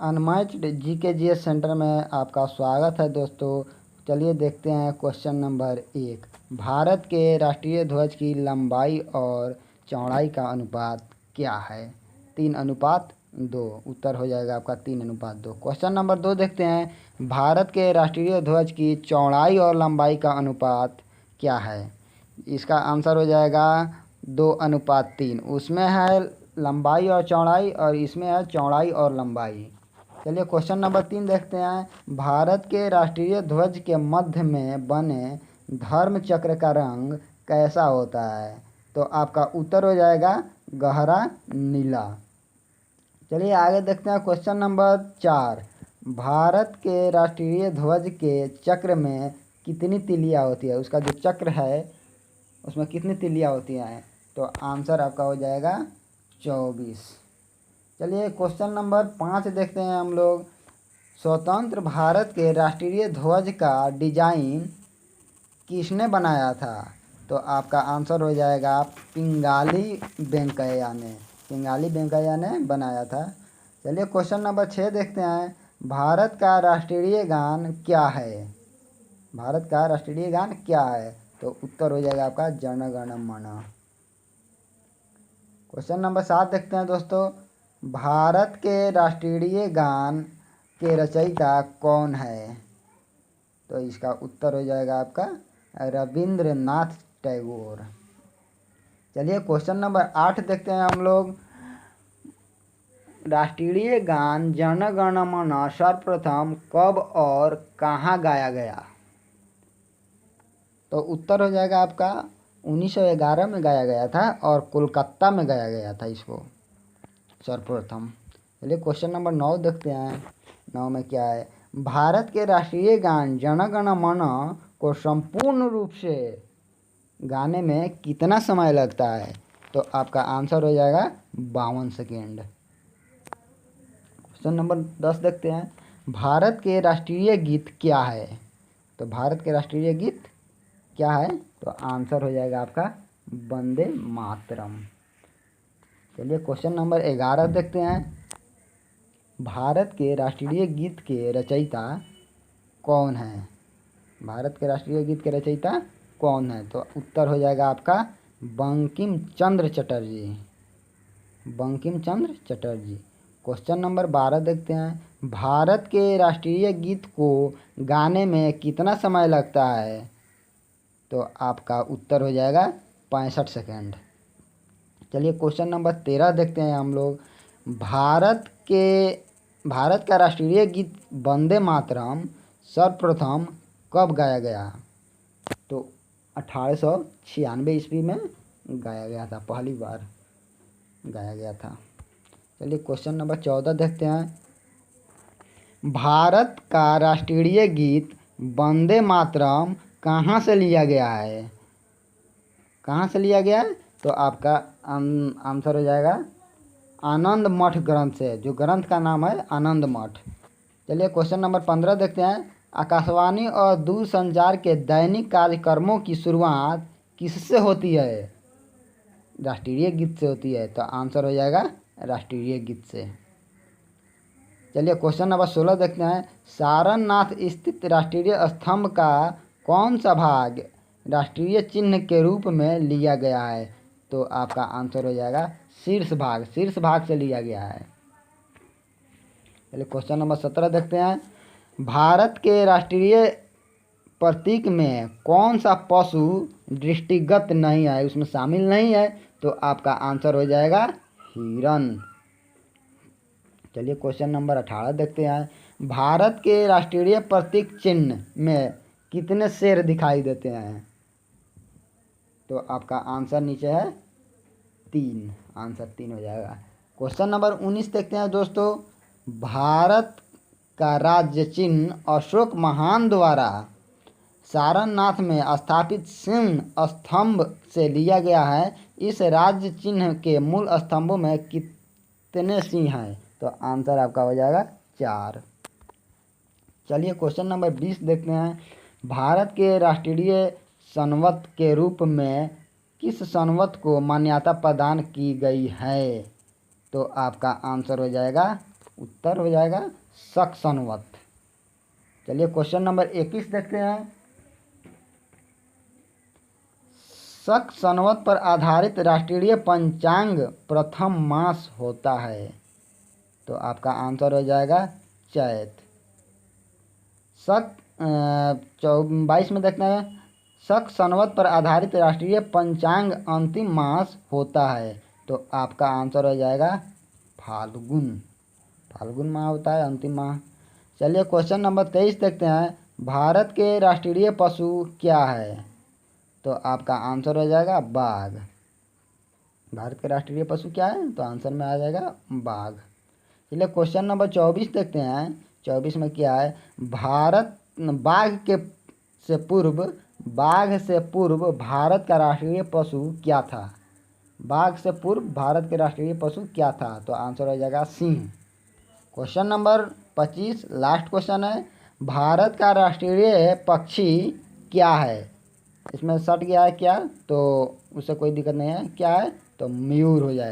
Unmatched GKGS centre में आपका स्वागत है दोस्तों। चलिए देखते हैं क्वेश्चन नंबर 1। भारत के राष्ट्रीय ध्वज की लंबाई और चौड़ाई का अनुपात क्या है? 3:2। उत्तर हो जाएगा आपका 3:2। क्वेश्चन नंबर 2 देखते हैं। भारत के राष्ट्रीय ध्वज की चौड़ाई और लंबाई का अनुपात क्या है? इसका आंसर हो जाएगा 2:3। उसमें है लंबाई और चौड़ाई और इसमें है चौड़ाई और लंबाई। चलिए क्वेश्चन नंबर 3 देखते हैं। भारत के राष्ट्रीय ध्वज के मध्य में बने धर्म चक्र का रंग कैसा होता है? तो आपका उत्तर हो जाएगा गहरा नीला। चलिए आगे देखते हैं क्वेश्चन नंबर 4। भारत के राष्ट्रीय ध्वज के चक्र में कितनी तीलियाँ होती है? उसका जो चक्र है उसमें कितनी तीलियाँ होती हैं? तो आंसर आपका हो जाएगा 24। चलिए क्वेश्चन नंबर 5 देखते हैं हम लोग। स्वतंत्र भारत के राष्ट्रीय ध्वज का डिजाइन किसने बनाया था? तो आपका आंसर हो जाएगा पिंगाली वेंकैया ने। पिंगाली वेंकैया ने बनाया था। चलिए क्वेश्चन नंबर 6 देखते हैं। भारत का राष्ट्रीय गान क्या है? भारत का राष्ट्रीय गान क्या है? तो उत्तर हो जाएगा आपका जन गण मन। क्वेश्चन नंबर 7 देखते हैं दोस्तों। भारत के राष्ट्रीय गान के रचयिता कौन है? तो इसका उत्तर हो जाएगा आपका रविंद्रनाथ टैगोर। चलिए क्वेश्चन नंबर 8 देखते हैं हम लोग। राष्ट्रीय गान जन गण मन सर्वप्रथम कब और कहाँ गाया गया? तो उत्तर हो जाएगा आपका 1911 में गाया गया था और कोलकाता में गाया गया था इसको सर्वप्रथम। चलिए क्वेश्चन नंबर 9 देखते हैं। 9 में क्या है? भारत के राष्ट्रीय गान जन गण मन को संपूर्ण रूप से गाने में कितना समय लगता है? तो आपका आंसर हो जाएगा 52 सेकेंड। क्वेश्चन नंबर 10 देखते हैं। भारत के राष्ट्रीय गीत क्या है? तो भारत के राष्ट्रीय गीत क्या है? तो आंसर हो जाएगा आपका वंदे मातरम। चलिए क्वेश्चन नंबर 11 देखते हैं। भारत के राष्ट्रीय गीत के रचयिता कौन है? भारत के राष्ट्रीय गीत के रचयिता कौन है? तो उत्तर हो जाएगा आपका बंकिम चंद्र चटर्जी। बंकिम चंद्र चटर्जी। क्वेश्चन नंबर 12 देखते हैं। भारत के राष्ट्रीय गीत को गाने में कितना समय लगता है? तो आपका उत्तर हो जाएगा 65 सेकेंड। चलिए क्वेश्चन नंबर 13 देखते हैं हम लोग। भारत का राष्ट्रीय गीत वंदे मातरम सर्वप्रथम कब गाया गया? तो 1896 ईस्वी में गाया गया था, पहली बार गाया गया था। चलिए क्वेश्चन नंबर 14 देखते हैं। भारत का राष्ट्रीय गीत वंदे मातरम कहाँ से लिया गया है? कहाँ से लिया गया है? तो आपका आंसर हो जाएगा आनंद मठ ग्रंथ से, जो ग्रंथ का नाम है आनंद मठ। चलिए क्वेश्चन नंबर 15 देखते हैं। आकाशवाणी और दूरसंचार के दैनिक कार्यक्रमों की शुरुआत किससे होती है? राष्ट्रीय गीत से होती है। तो आंसर हो जाएगा राष्ट्रीय गीत से। चलिए क्वेश्चन नंबर 16 देखते हैं। सारनाथ स्थित राष्ट्रीय स्तंभ का कौन सा भाग राष्ट्रीय चिन्ह के रूप में लिया गया है? तो आपका आंसर हो जाएगा शीर्ष भाग। शीर्ष भाग से लिया गया है। चलिए क्वेश्चन नंबर 17 देखते हैं। भारत के राष्ट्रीय प्रतीक में कौन सा पशु दृष्टिगत नहीं है, उसमें शामिल नहीं है? तो आपका आंसर हो जाएगा हिरन। चलिए क्वेश्चन नंबर 18 देखते हैं। भारत के राष्ट्रीय प्रतीक चिन्ह में कितने शेर दिखाई देते हैं? तो आपका आंसर नीचे है 3। आंसर 3 हो जाएगा। क्वेश्चन नंबर 19 देखते हैं दोस्तों। भारत का राज्य चिन्ह अशोक महान द्वारा सारनाथ में स्थापित सिंह स्तंभ से लिया गया है। इस राज्य चिन्ह के मूल स्तंभों में कितने सिंह हैं? तो आंसर आपका हो जाएगा 4। चलिए क्वेश्चन नंबर 20 देखते हैं। भारत के राष्ट्रीय संवत के रूप में किस संवत को मान्यता प्रदान की गई है? तो आपका आंसर हो जाएगा उत्तर हो जाएगा शक संवत। चलिए क्वेश्चन नंबर 21 देखते हैं। शक संवत पर आधारित राष्ट्रीय पंचांग प्रथम मास होता है, तो आपका आंसर हो जाएगा चैत। शक 22 में देखते हैं। शक संवत पर आधारित राष्ट्रीय पंचांग अंतिम मास होता है, तो आपका आंसर हो जाएगा फाल्गुन। फाल्गुन माह होता है अंतिम माह। चलिए क्वेश्चन नंबर 23 देखते हैं। भारत के राष्ट्रीय पशु क्या है, तो आपका आंसर हो जाएगा बाघ। भारत के राष्ट्रीय पशु क्या है, तो आंसर में आ जाएगा बाघ। चलिए क्वेश्चन नंबर 24 देखते हैं। 24 में क्या है, भारत बाघ से पूर्व भारत का राष्ट्रीय पशु क्या था। बाघ से पूर्व भारत के राष्ट्रीय पशु क्या था, तो आंसर हो जाएगा Singh. Question number 25 last question है। भारत का राष्ट्रीय पक्षी क्या है। इसमें सट गया है क्या, तो उससे कोई दिक्कत नहीं है, क्या है तो मयूर हो जाएगा।